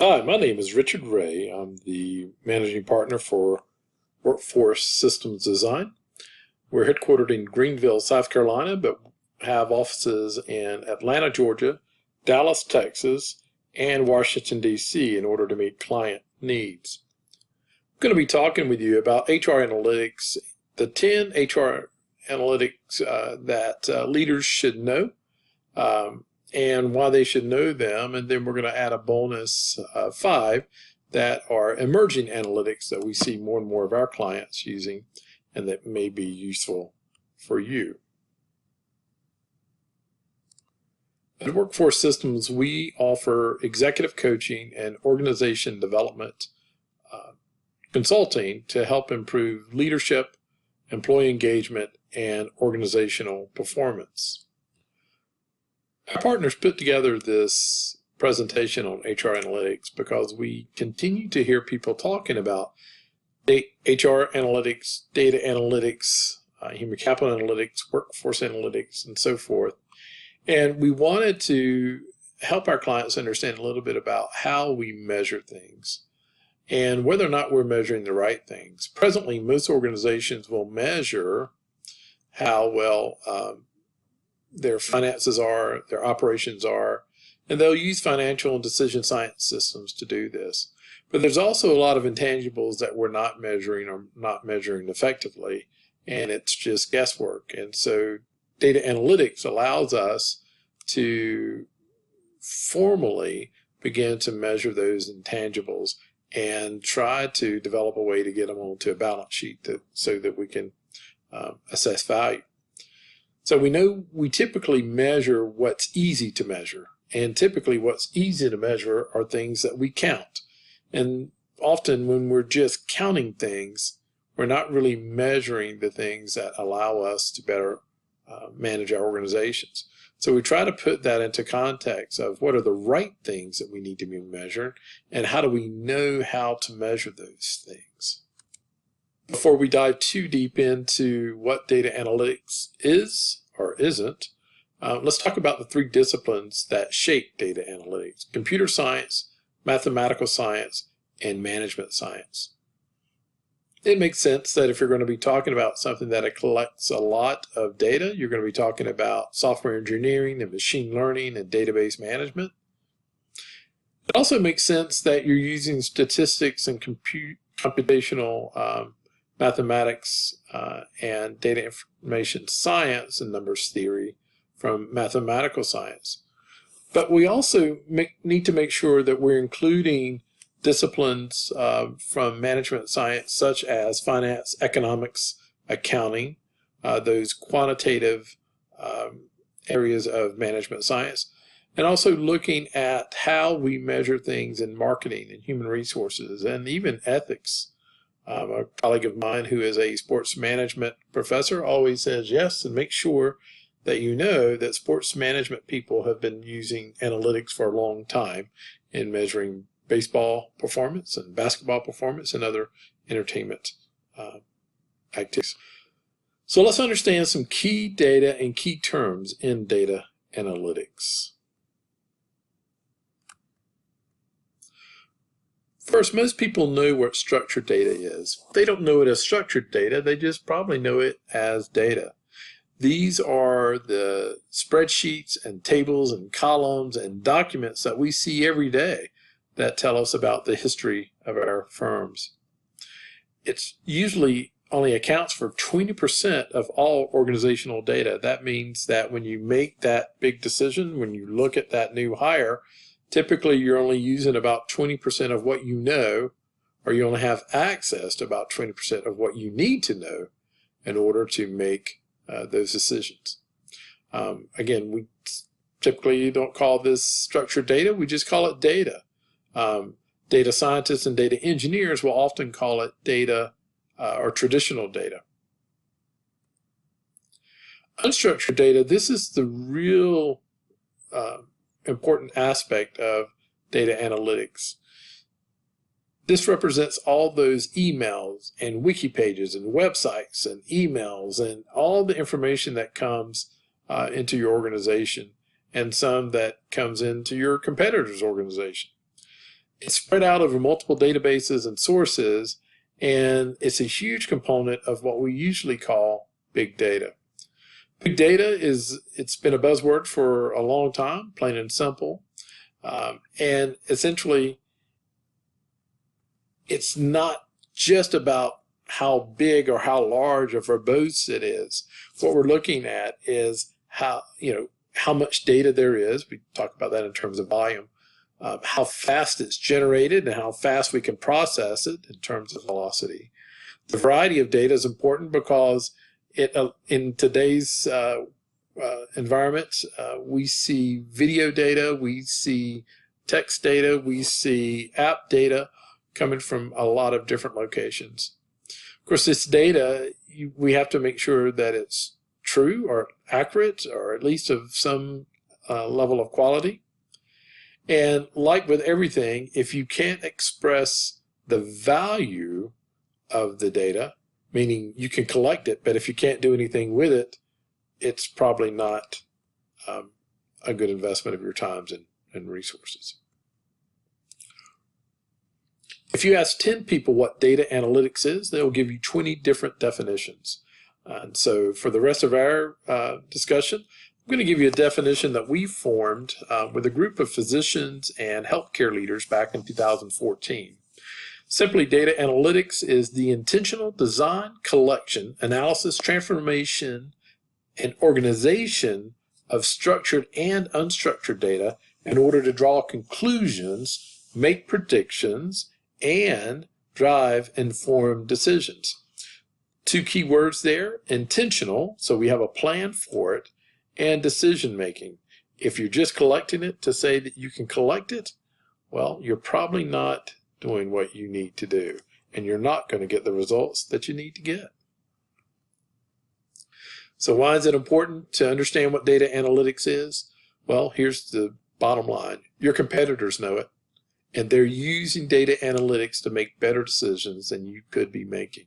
Hi, my name is Richard Ray. I'm the managing partner for Workforce Systems Design. We're headquartered in Greenville, South Carolina, but have offices in Atlanta, Georgia, Dallas, Texas, and Washington, D.C. in order to meet client needs. I'm going to be talking with you about HR analytics, the 10 HR analytics that leaders should know. And why they should know them, and then we're going to add a bonus 5 that are emerging analytics that we see more and more of our clients using and that may be useful for you. At Workforce Systems, we offer executive coaching and organization development consulting to help improve leadership, employee engagement, and organizational performance. Our partners put together this presentation on HR analytics because we continue to hear people talking about HR analytics, data analytics, human capital analytics, workforce analytics, and so forth. And we wanted to help our clients understand a little bit about how we measure things and whether or not we're measuring the right things. Presently, most organizations will measure how well their finances are, their operations are, and they'll use financial and decision science systems to do this. But there's also a lot of intangibles that we're not measuring or not measuring effectively, and it's just guesswork. And so data analytics allows us to formally begin to measure those intangibles and try to develop a way to get them onto a balance sheet so that we can assess value. So we know we typically measure what's easy to measure, and typically what's easy to measure are things that we count. And often when we're just counting things, we're not really measuring the things that allow us to better manage our organizations. So we try to put that into context of what are the right things that we need to be measured, and how do we know how to measure those things. Before we dive too deep into what data analytics is or isn't, let's talk about the 3 disciplines that shape data analytics: computer science, mathematical science, and management science. It makes sense that if you're going to be talking about something that collects a lot of data, you're going to be talking about software engineering and machine learning and database management. It also makes sense that you're using statistics and computational mathematics and data information science and numbers theory from mathematical science. But we also need to make sure that we're including disciplines from management science such as finance, economics, accounting, those quantitative areas of management science, and also looking at how we measure things in marketing and human resources and even ethics. A colleague of mine who is a sports management professor always says yes, and make sure that you know that sports management people have been using analytics for a long time in measuring baseball performance and basketball performance and other entertainment activities. So let's understand some key data and key terms in data analytics. First, most people know what structured data is. They don't know it as structured data, they just probably know it as data. These are the spreadsheets and tables and columns and documents that we see every day that tell us about the history of our firms. It's usually only accounts for 20% of all organizational data. That means that when you make that big decision, when you look at that new hire, typically you're only using about 20% of what you know, or you only have access to about 20% of what you need to know in order to make those decisions. Again, we typically don't call this structured data, we just call it data. Data scientists and data engineers will often call it data or traditional data. Unstructured data, this is the real important aspect of data analytics. This represents all those emails and wiki pages and websites and emails and all the information that comes into your organization and some that comes into your competitor's organization. It's spread out over multiple databases and sources, and it's a huge component of what we usually call big data. Big data it's been a buzzword for a long time, plain and simple. And essentially, it's not just about how big or how large or verbose it is. What we're looking at is how much data there is. We talk about that in terms of volume. How fast it's generated and how fast we can process it in terms of velocity. The variety of data is important because in today's environment, we see video data, we see text data, we see app data coming from a lot of different locations. Of course, this data, we have to make sure that it's true or accurate or at least of some level of quality. And like with everything, if you can't express the value of the data, meaning you can collect it, but if you can't do anything with it, it's probably not a good investment of your time and resources. If you ask 10 people what data analytics is, they'll give you 20 different definitions. And so for the rest of our discussion, I'm going to give you a definition that we formed with a group of physicians and healthcare leaders back in 2014. Simply, data analytics is the intentional design, collection, analysis, transformation, and organization of structured and unstructured data in order to draw conclusions, make predictions, and drive informed decisions. Two key words there: intentional, so we have a plan for it, and decision making. If you're just collecting it to say that you can collect it, well, you're probably not doing what you need to do, and you're not going to get the results that you need to get. So why is it important to understand what data analytics is? Well, here's the bottom line. Your competitors know it, and they're using data analytics to make better decisions than you could be making.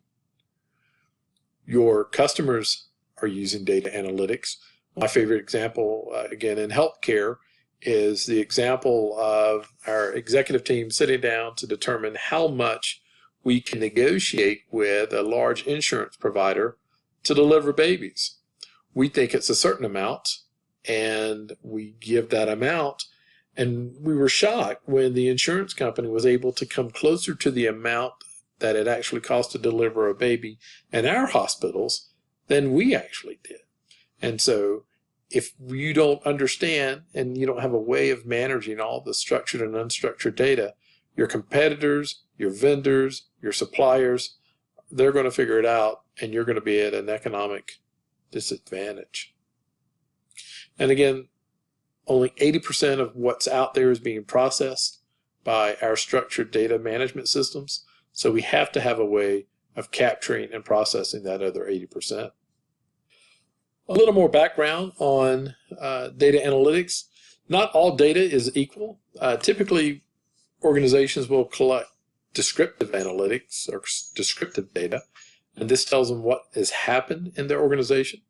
Your customers are using data analytics. My favorite example, again, in healthcare, is the example of our executive team sitting down to determine how much we can negotiate with a large insurance provider to deliver babies. We think it's a certain amount, and we give that amount, and we were shocked when the insurance company was able to come closer to the amount that it actually cost to deliver a baby in our hospitals than we actually did. And so if you don't understand and you don't have a way of managing all the structured and unstructured data, your competitors, your vendors, your suppliers, they're going to figure it out, and you're going to be at an economic disadvantage. And again, only 80% of what's out there is being processed by our structured data management systems. So we have to have a way of capturing and processing that other 80%. A little more background on data analytics. Not all data is equal. Typically, organizations will collect descriptive analytics or descriptive data, and this tells them what has happened in their organization,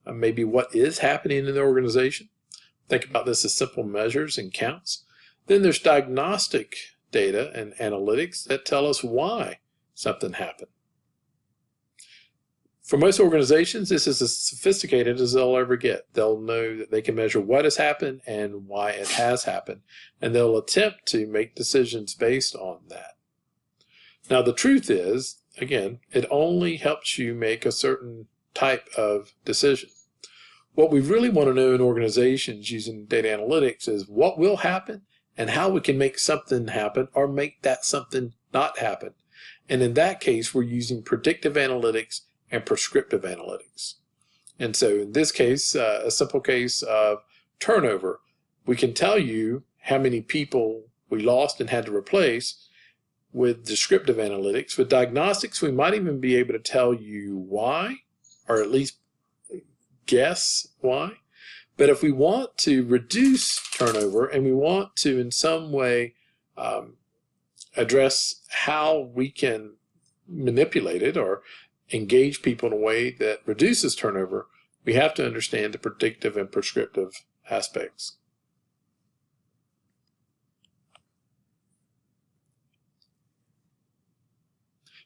maybe what is happening in their organization. Think about this as simple measures and counts. Then there's diagnostic data and analytics that tell us why something happened. For most organizations, this is as sophisticated as they'll ever get. They'll know that they can measure what has happened and why it has happened, and they'll attempt to make decisions based on that. Now, the truth is, again, it only helps you make a certain type of decision. What we really want to know in organizations using data analytics is what will happen and how we can make something happen or make that something not happen. And in that case, we're using predictive analytics and prescriptive analytics. And so in this case, a simple case of turnover, we can tell you how many people we lost and had to replace with descriptive analytics. With diagnostics, we might even be able to tell you why, or at least guess why. But if we want to reduce turnover and we want to in some way address how we can manipulate it or engage people in a way that reduces turnover, we have to understand the predictive and prescriptive aspects.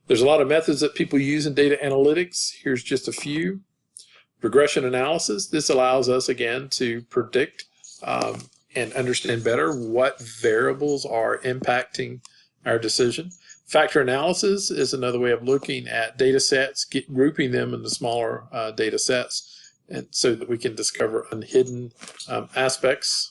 There's a lot of methods that people use in data analytics. Here's just a few. Regression analysis. This allows us, again, to predict and understand better what variables are impacting our decision. Factor analysis is another way of looking at data sets, grouping them into smaller data sets, and so that we can discover unhidden aspects.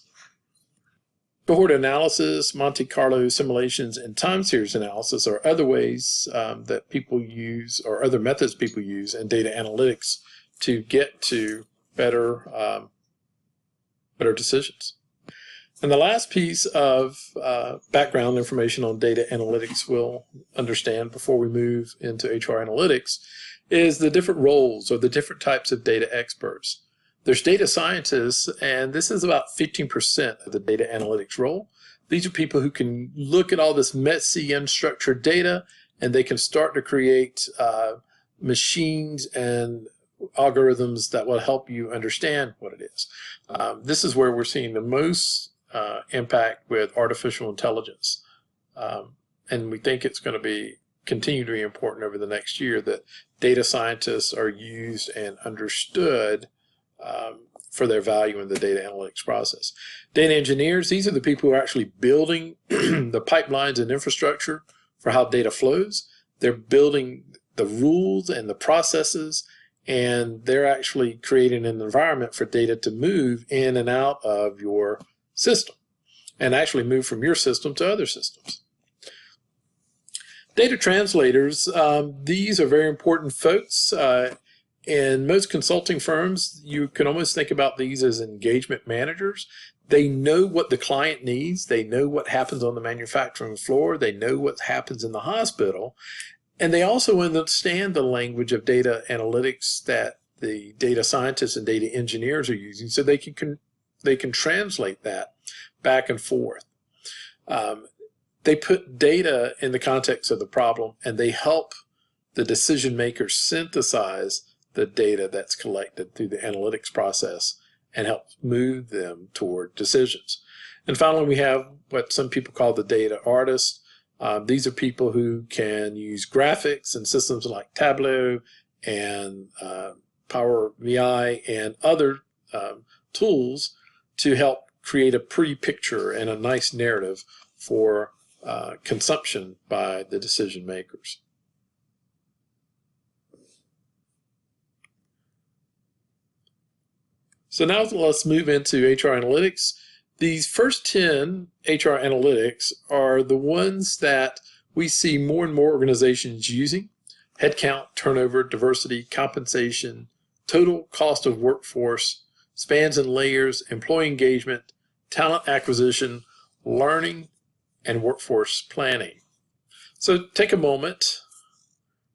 Cohort analysis, Monte Carlo simulations, and time series analysis are other ways that people use, or other methods people use in data analytics to get to better decisions. And the last piece of background information on data analytics we'll understand before we move into HR analytics is the different roles or the different types of data experts. There's data scientists, and this is about 15% of the data analytics role. These are people who can look at all this messy, unstructured data, and they can start to create machines and algorithms that will help you understand what it is. This is where we're seeing the most impact with artificial intelligence. And we think it's going to continue to be important over the next year that data scientists are used and understood for their value in the data analytics process. Data engineers, these are the people who are actually building the pipelines and infrastructure for how data flows. They're building the rules and the processes, and they're actually creating an environment for data to move in and out of your system and actually move from your system to other systems. Data translators, these are very important folks. In most consulting firms, you can almost think about these as engagement managers. They know what the client needs. They know what happens on the manufacturing floor. They know what happens in the hospital. And they also understand the language of data analytics that the data scientists and data engineers are using, so they can translate that back and forth. They put data in the context of the problem, and they help the decision makers synthesize the data that's collected through the analytics process and help move them toward decisions. And finally, we have what some people call the data artists. These are people who can use graphics and systems like Tableau and Power BI and other tools to help create a pretty picture and a nice narrative for consumption by the decision makers. So now let's move into HR analytics. These first 10 HR analytics are the ones that we see more and more organizations using: headcount, turnover, diversity, compensation, total cost of workforce, spans and layers, employee engagement, talent acquisition, learning, and workforce planning. So take a moment.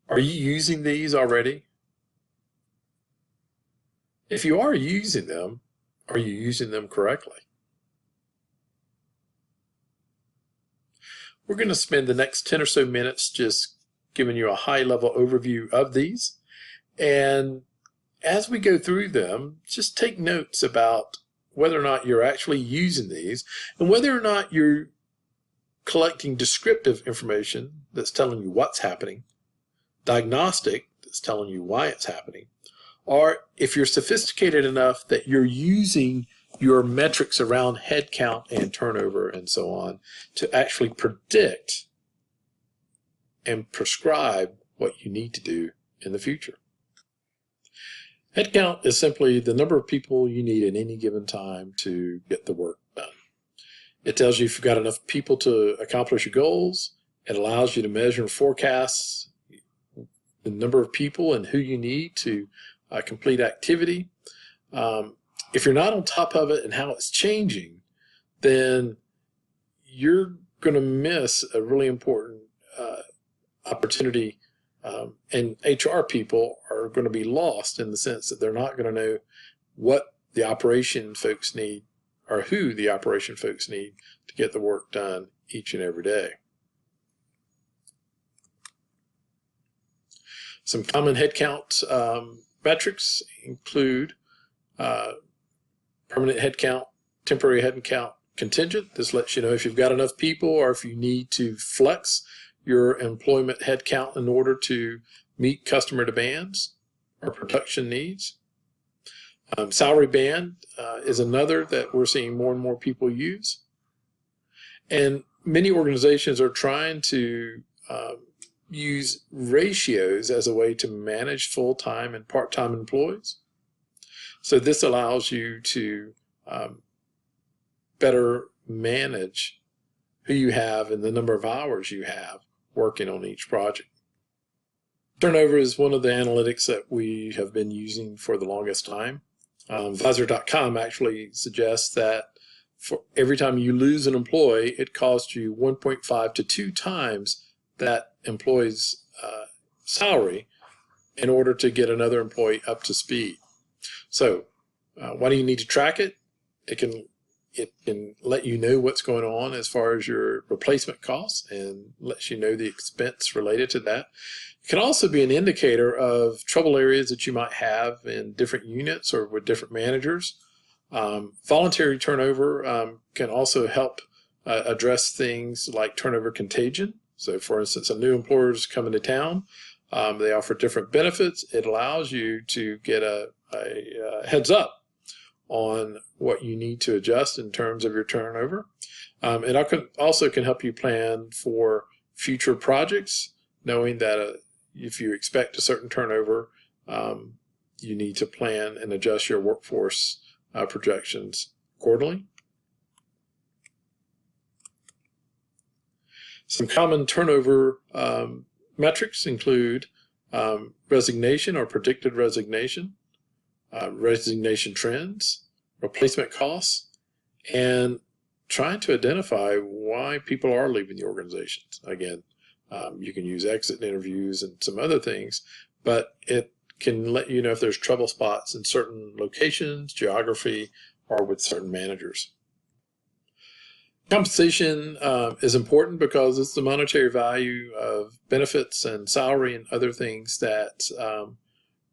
Are you using these already? If you are using them, are you using them correctly? We're going to spend the next 10 or so minutes just giving you a high-level overview of these. And as we go through them, just take notes about whether or not you're actually using these and whether or not you're collecting descriptive information that's telling you what's happening, diagnostic that's telling you why it's happening, or if you're sophisticated enough that you're using your metrics around headcount and turnover and so on to actually predict and prescribe what you need to do in the future. Headcount is simply the number of people you need at any given time to get the work done. It tells you if you've got enough people to accomplish your goals. It allows you to measure and forecast the number of people and who you need to complete activity. If you're not on top of it and how it's changing, then you're going to miss a really important opportunity, and HR people are going to be lost in the sense that they're not going to know what the operation folks need or who the operation folks need to get the work done each and every day. Some common headcount metrics include permanent headcount, temporary headcount, contingent. This lets you know if you've got enough people or if you need to flex your employment headcount in order to meet customer demands or production needs. Salary band is another that we're seeing more and more people use. And many organizations are trying to use ratios as a way to manage full-time and part-time employees. So this allows you to better manage who you have and the number of hours you have working on each project. Turnover is one of the analytics that we have been using for the longest time. Viser.com actually suggests that for every time you lose an employee, it costs you 1.5 to 2 times that employee's salary in order to get another employee up to speed. So why do you need to track it? It can let you know what's going on as far as your replacement costs and lets you know the expense related to that. It can also be an indicator of trouble areas that you might have in different units or with different managers. Voluntary turnover can also help address things like turnover contagion. So for instance, a new employer is coming to town. They offer different benefits. It allows you to get a heads up on what you need to adjust in terms of your turnover. It also can help you plan for future projects, knowing that if you expect a certain turnover, you need to plan and adjust your workforce projections accordingly. Some common turnover metrics include resignation or predicted resignation, resignation trends, replacement costs, and trying to identify why people are leaving the organizations. Again, you can use exit interviews and some other things, but it can let you know if there's trouble spots in certain locations, geography, or with certain managers. Compensation is important because it's the monetary value of benefits and salary and other things that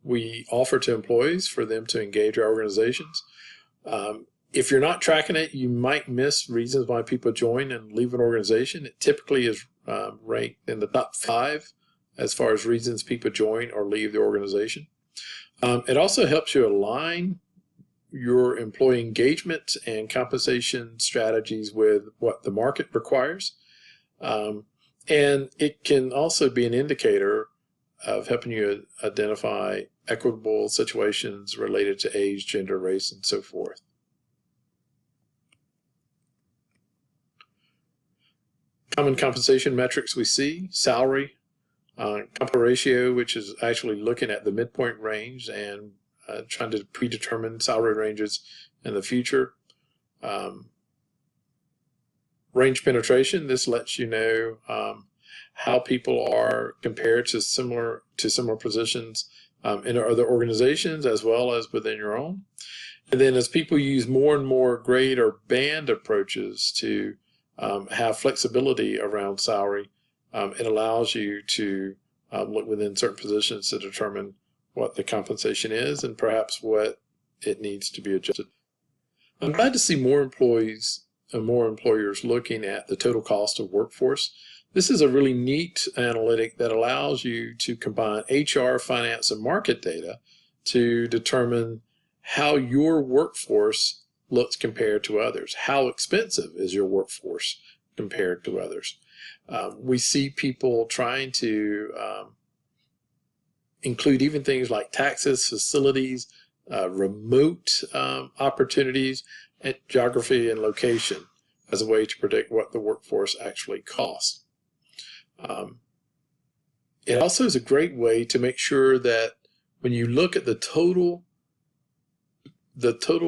we offer to employees for them to engage our organizations. If you're not tracking it, you might miss reasons why people join and leave an organization. It typically is ranked in the top 5 as far as reasons people join or leave the organization. It also helps you align your employee engagement and compensation strategies with what the market requires. And it can also be an indicator of helping you identify equitable situations related to age, gender, race, and so forth. Common compensation metrics we see: salary, comp ratio, which is actually looking at the midpoint range and trying to predetermine salary ranges in the future. Range penetration, this lets you know how people are compared to similar positions in other organizations as well as within your own. And then as people use more and more grade or band approaches to have flexibility around salary, it allows you to look within certain positions to determine what the compensation is and perhaps what it needs to be adjusted. I'm glad to see more employees and more employers looking at the total cost of workforce. This is a really neat analytic that allows you to combine HR, finance, and market data to determine how your workforce looks compared to others. How expensive is your workforce compared to others? We see people trying to include even things like taxes, facilities, remote opportunities, and geography and location as a way to predict what the workforce actually costs. It also is a great way to make sure that when you look at the total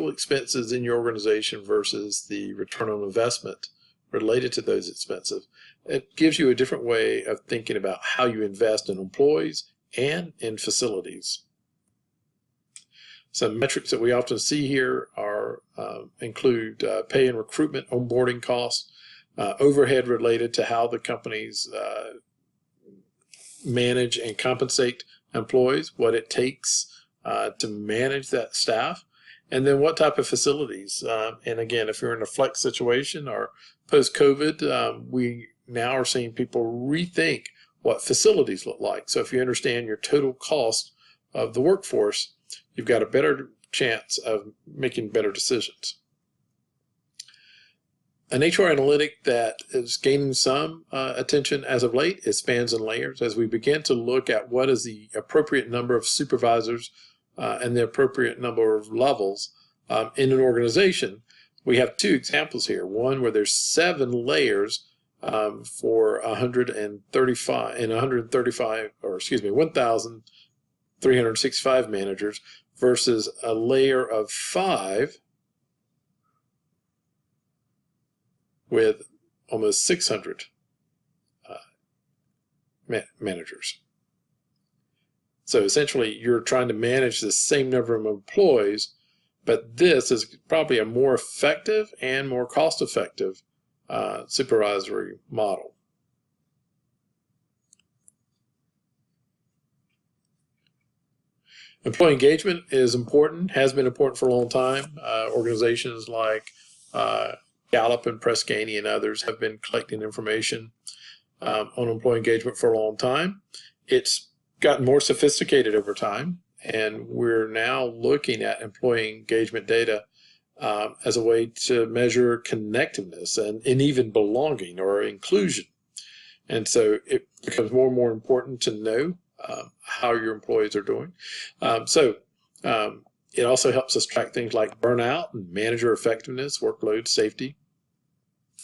expenses in your organization versus the return on investment related to those expenses, it gives you a different way of thinking about how you invest in employees and in facilities. Some metrics that we often see here include pay and recruitment, onboarding costs, overhead related to how the companies manage and compensate employees, what it takes to manage that staff, and then what type of facilities. And again, if you're in a flex situation or post-COVID, we now are seeing people rethink what facilities look like. So if you understand your total cost of the workforce, you've got a better chance of making better decisions. An HR analytic that is gaining some attention as of late is spans and layers, as we begin to look at what is the appropriate number of supervisors and the appropriate number of levels in an organization. We have two examples here. One where there's 7 layers for 1,365 managers versus a layer of 5 with almost 600 managers. So essentially, you're trying to manage the same number of employees, but this is probably a more effective and more cost-effective supervisory model. Employee engagement is important, has been important for a long time. Organizations like Gallup and Press Ganey and others have been collecting information on employee engagement for a long time. It's gotten more sophisticated over time, and we're now looking at employee engagement data as a way to measure connectiveness and even belonging or inclusion. And so it becomes more and more important to know how your employees are doing. It also helps us track things like burnout and manager effectiveness, workload, safety.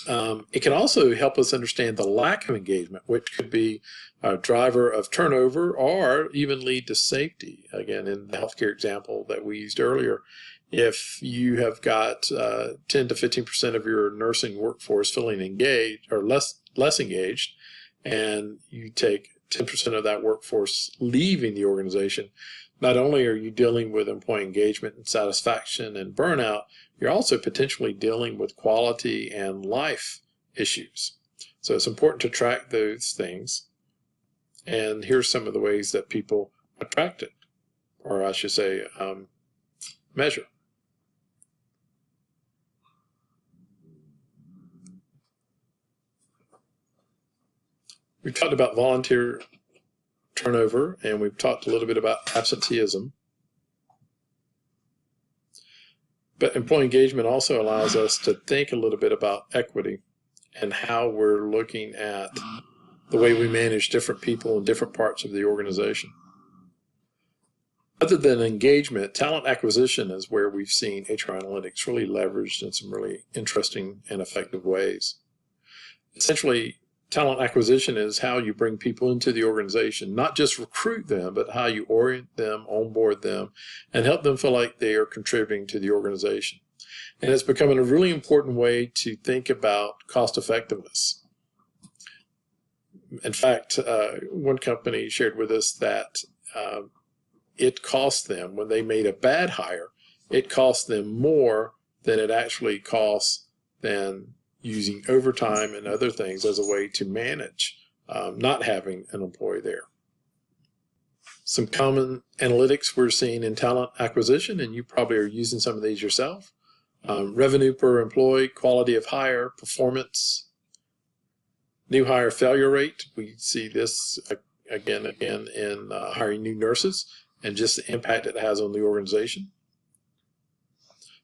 It can also help us understand the lack of engagement, which could be a driver of turnover or even lead to safety. Again, in the healthcare example that we used earlier, if you have got 10 to 15% of your nursing workforce feeling engaged or less engaged, and you take 10% of that workforce leaving the organization, not only are you dealing with employee engagement and satisfaction and burnout, you're also potentially dealing with quality and life issues. So it's important to track those things. And here's some of the ways that people track it, or I should say, measure. We talked about volunteer turnover, and we've talked a little bit about absenteeism. But employee engagement also allows us to think a little bit about equity and how we're looking at the way we manage different people in different parts of the organization. Other than engagement, talent acquisition is where we've seen HR analytics really leveraged in some really interesting and effective ways. Essentially, talent acquisition is how you bring people into the organization, not just recruit them, but how you orient them, onboard them, and help them feel like they are contributing to the organization. And it's becoming a really important way to think about cost effectiveness. In fact, one company shared with us that it cost them, when they made a bad hire, it cost them more than it actually costs than using overtime and other things as a way to manage not having an employee there. Some common analytics we're seeing in talent acquisition, and you probably are using some of these yourself. Revenue per employee, quality of hire, performance, new hire failure rate. We see this again in hiring new nurses and just the impact it has on the organization.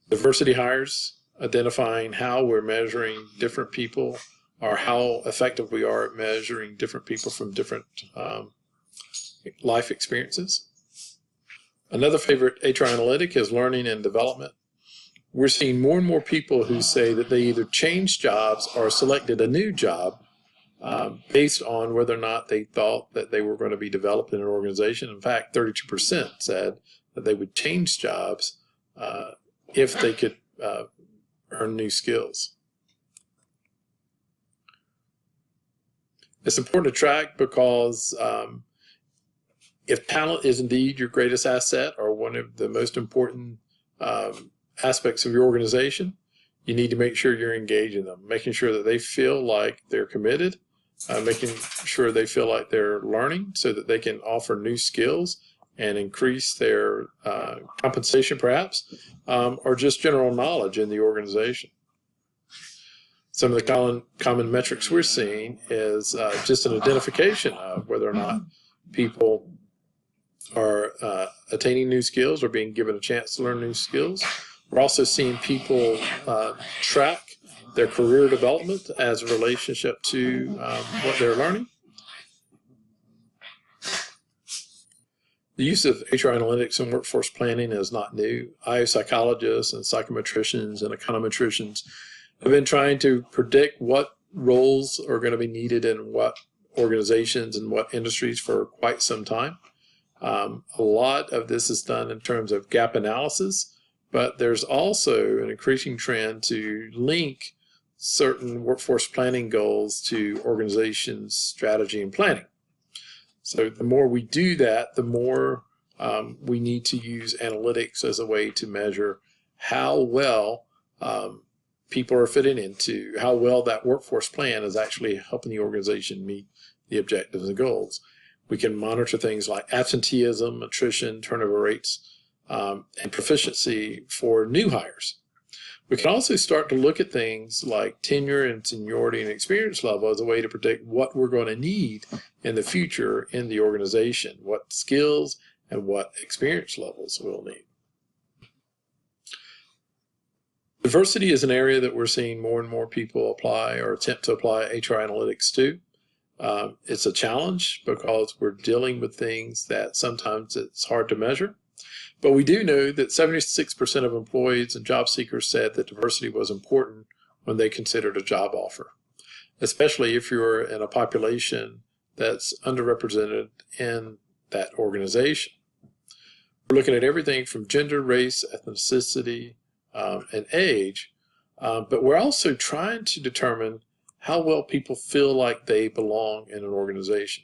Diversity hires, identifying how we're measuring different people or how effective we are at measuring different people from different life experiences. Another favorite HR analytic is learning and development. We're seeing more and more people who say that they either changed jobs or selected a new job based on whether or not they thought that they were going to be developed in an organization. In fact, 32% said that they would change jobs if they could earn new skills. It's important to track because if talent is indeed your greatest asset or one of the most important aspects of your organization, you need to make sure you're engaging them, making sure that they feel like they're committed, making sure they feel like they're learning so that they can offer new skills and increase their compensation perhaps, or just general knowledge in the organization. Some of the common metrics we're seeing is just an identification of whether or not people are attaining new skills or being given a chance to learn new skills. We're also seeing people track their career development as a relationship to what they're learning. The use of HR analytics in workforce planning is not new. I, psychologists and psychometricians and econometricians, have been trying to predict what roles are going to be needed in what organizations and what industries for quite some time. A lot of this is done in terms of gap analysis, but there's also an increasing trend to link certain workforce planning goals to organizations' strategy and planning. So the more we do that, the more we need to use analytics as a way to measure how well people are fitting into, how well that workforce plan is actually helping the organization meet the objectives and goals. We can monitor things like absenteeism, attrition, turnover rates, and proficiency for new hires. We can also start to look at things like tenure and seniority and experience level as a way to predict what we're going to need in the future in the organization, what skills and what experience levels we'll need. Diversity is an area that we're seeing more and more people apply or attempt to apply HR analytics to. It's a challenge because we're dealing with things that sometimes it's hard to measure. But we do know that 76% of employees and job seekers said that diversity was important when they considered a job offer, especially if you're in a population that's underrepresented in that organization. We're looking at everything from gender, race, ethnicity, and age, but we're also trying to determine how well people feel like they belong in an organization.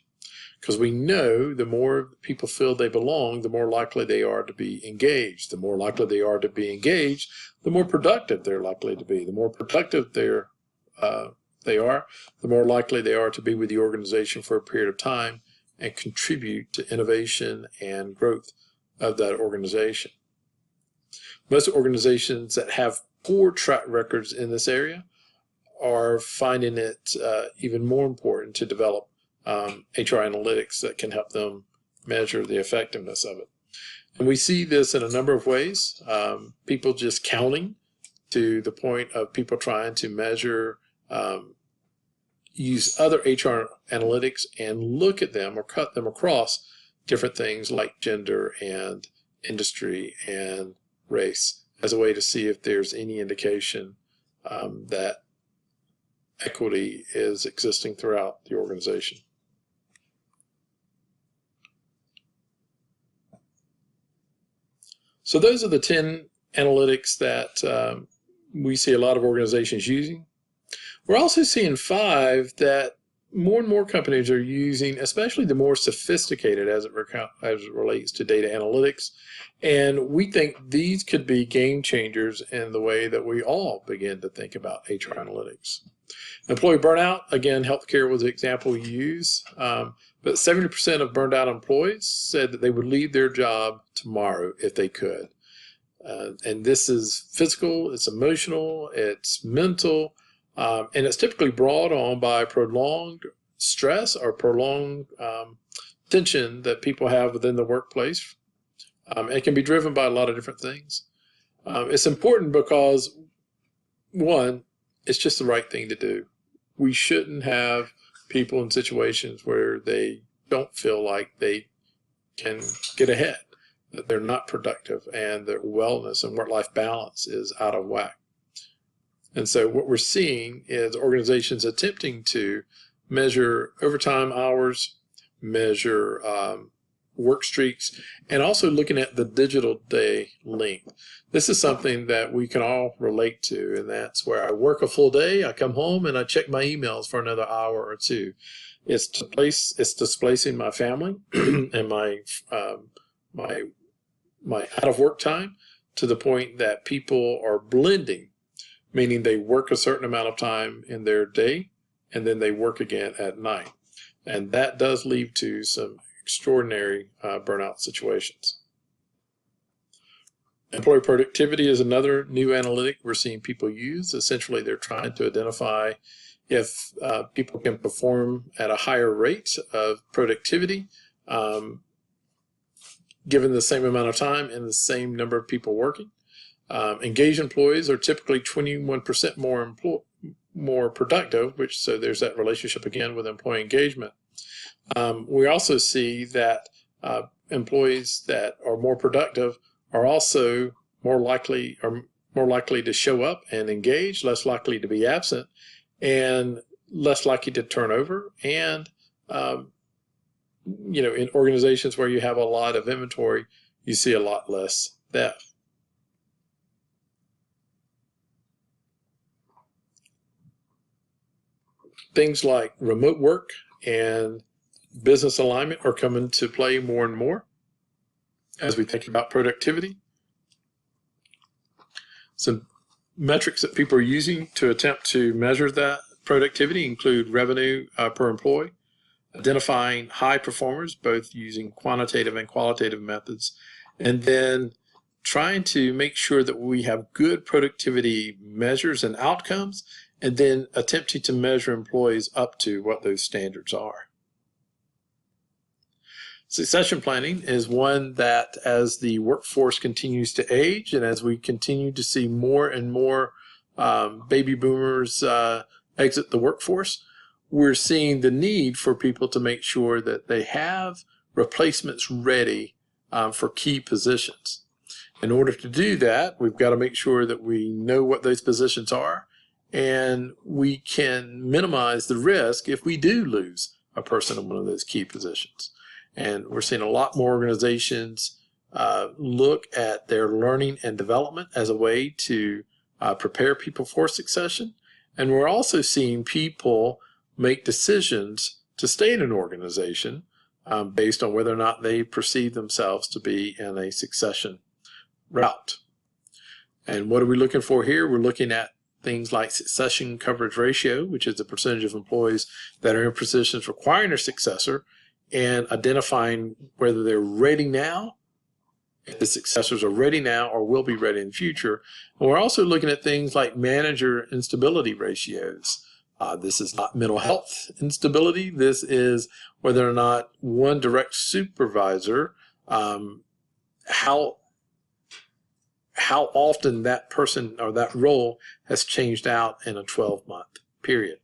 Because we know the more people feel they belong, the more likely they are to be engaged. The more likely they are to be engaged, the more productive they're likely to be. The more productive they are, the more likely they are to be with the organization for a period of time and contribute to innovation and growth of that organization. Most organizations that have poor track records in this area are finding it even more important to develop HR analytics that can help them measure the effectiveness of it. And we see this in a number of ways. People just counting to the point of people trying to measure, use other HR analytics and look at them or cut them across different things like gender and industry and race as a way to see if there's any indication that equity is existing throughout the organization. So those are the 10 analytics that we see a lot of organizations using. We're also seeing 5 that more and more companies are using, especially the more sophisticated as it relates to data analytics. And we think these could be game changers in the way that we all begin to think about HR analytics. Employee burnout, again, healthcare was the example we use, but 70% of burned out employees said that they would leave their job tomorrow if they could. And this is physical, it's emotional, it's mental, and it's typically brought on by prolonged stress or prolonged tension that people have within the workplace. It can be driven by a lot of different things. It's important because, one, it's just the right thing to do. We shouldn't have people in situations where they don't feel like they can get ahead, that they're not productive, and their wellness and work-life balance is out of whack. And so what we're seeing is organizations attempting to measure overtime hours, measure work streaks, and also looking at the digital day length. This is something that we can all relate to, and that's where I work a full day, I come home, and I check my emails for another hour or two. It's displacing my family and my out of work time to the point that people are blending, meaning they work a certain amount of time in their day and then they work again at night. And that does lead to some extraordinary burnout situations. Employee productivity is another new analytic we're seeing people use. Essentially, they're trying to identify if people can perform at a higher rate of productivity given the same amount of time and the same number of people working. Engaged employees are typically 21% more productive, so there's that relationship again with employee engagement. We also see that employees that are more productive are also more likely to show up and engage, less likely to be absent, and less likely to turn over. And in organizations where you have a lot of inventory, you see a lot less theft. Things like remote work and business alignment are coming to play more and more as we think about productivity. Some metrics that people are using to attempt to measure that productivity include revenue per employee, identifying high performers, both using quantitative and qualitative methods, and then trying to make sure that we have good productivity measures and outcomes, and then attempting to measure employees up to what those standards are. Succession planning is one that, as the workforce continues to age and as we continue to see more and more baby boomers exit the workforce, we're seeing the need for people to make sure that they have replacements ready for key positions. In order to do that, we've got to make sure that we know what those positions are, and we can minimize the risk if we do lose a person in one of those key positions. And we're seeing a lot more organizations look at their learning and development as a way to prepare people for succession. And we're also seeing people make decisions to stay in an organization based on whether or not they perceive themselves to be in a succession route. And what are we looking for here? We're looking at things like succession coverage ratio, which is the percentage of employees that are in positions requiring a successor, and identifying whether they're ready now, if the successors are ready now or will be ready in the future. And we're also looking at things like manager instability ratios. This is not mental health instability. This is whether or not one direct supervisor, how often that person or that role has changed out in a 12-month period.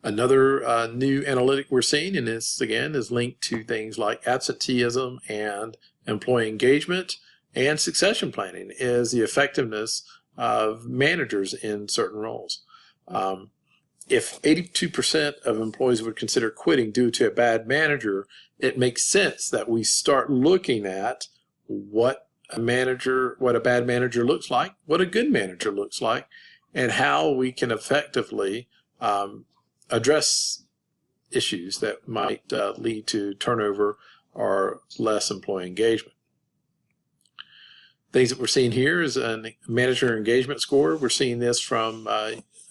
Another new analytic we're seeing, and this again is linked to things like absenteeism and employee engagement and succession planning, is the effectiveness of managers in certain roles. If 82% of employees would consider quitting due to a bad manager, it makes sense that we start looking at what a bad manager looks like, what a good manager looks like, and how we can effectively address issues that might lead to turnover or less employee engagement. Things that we're seeing here is a manager engagement score. We're seeing this from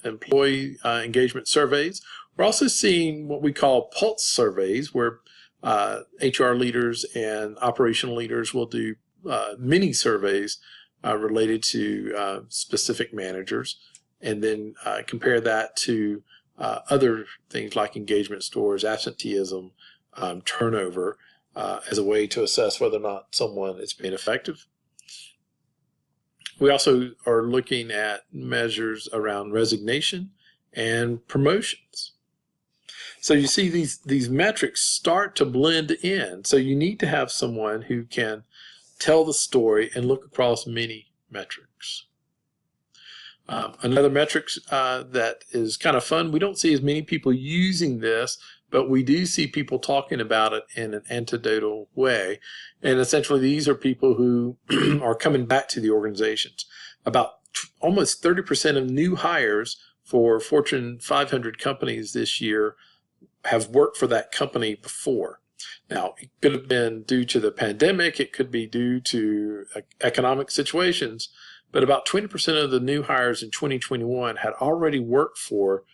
employee engagement surveys. We're also seeing what we call pulse surveys, where HR leaders and operational leaders will do mini surveys related to specific managers, and then compare that to other things like engagement scores, absenteeism, turnover, as a way to assess whether or not someone is being effective. We also are looking at measures around resignation and promotions. So you see these metrics start to blend in. So you need to have someone who can tell the story and look across many metrics. Another metric that is kind of fun, we don't see as many people using this, but we do see people talking about it in an anecdotal way. And essentially, these are people who are coming back to the organizations. About almost 30% of new hires for Fortune 500 companies this year have worked for that company before. Now, it could have been due to the pandemic, it could be due to economic situations, but about 20% of the new hires in 2021 had already worked for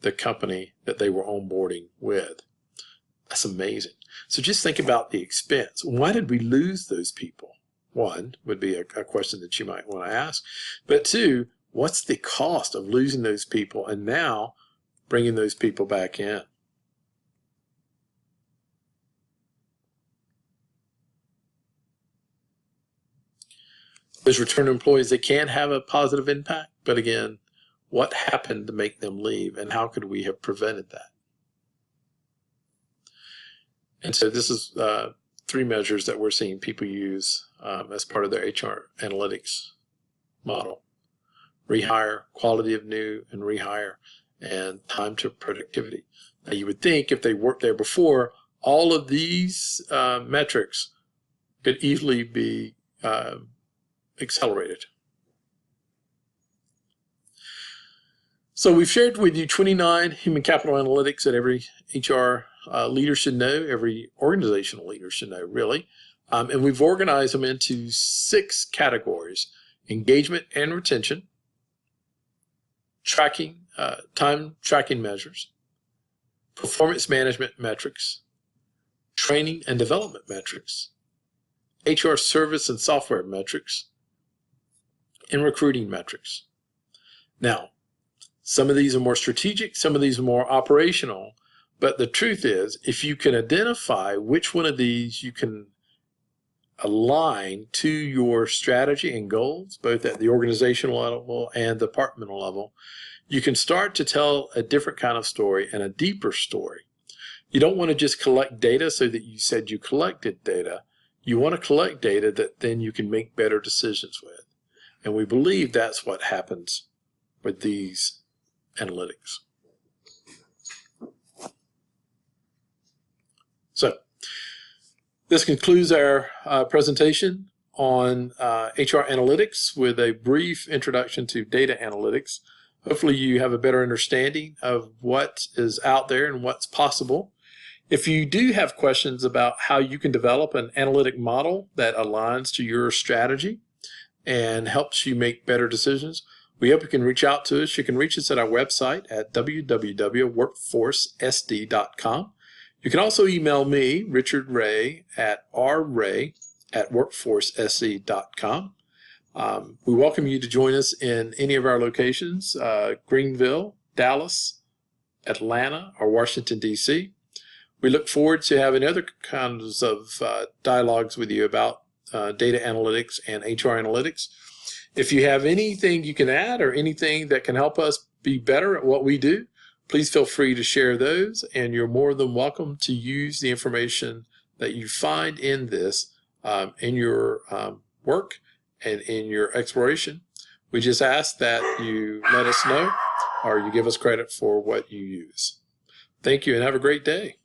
the company that they were onboarding with. That's amazing. So just think about the expense. Why did we lose those people? One would be a question that you might want to ask. But two, what's the cost of losing those people and now bringing those people back in? Those return employees, they can have a positive impact, but again, what happened to make them leave and how could we have prevented that? And so this is 3 measures that we're seeing people use as part of their HR analytics model. Rehire, quality of new and rehire, and time to productivity. Now you would think if they worked there before, all of these metrics could easily be accelerated. So we've shared with you 29 human capital analytics that every HR leader should know, every organizational leader should know, really. And we've organized them into 6 categories: engagement and retention, tracking, time tracking measures, performance management metrics, training and development metrics, HR service and software metrics, and recruiting metrics. Now, some of these are more strategic, some of these are more operational, but the truth is, if you can identify which one of these you can align to your strategy and goals, both at the organizational level and departmental level, you can start to tell a different kind of story and a deeper story. You don't want to just collect data so that you said you collected data. You want to collect data that then you can make better decisions with. And we believe that's what happens with these analytics. So this concludes our presentation on HR analytics with a brief introduction to data analytics. Hopefully you have a better understanding of what is out there and what's possible. If you do have questions about how you can develop an analytic model that aligns to your strategy and helps you make better decisions, we hope you can reach out to us. You can reach us at our website at www.workforcesd.com. You can also email me, Richard Ray, at rray@workforcesd.com. We welcome you to join us in any of our locations, Greenville, Dallas, Atlanta, or Washington, D.C. We look forward to having other kinds of dialogues with you about data analytics and HR analytics. If you have anything you can add or anything that can help us be better at what we do, please feel free to share those, and you're more than welcome to use the information that you find in this in your work and in your exploration. We just ask that you let us know or you give us credit for what you use. Thank you and have a great day.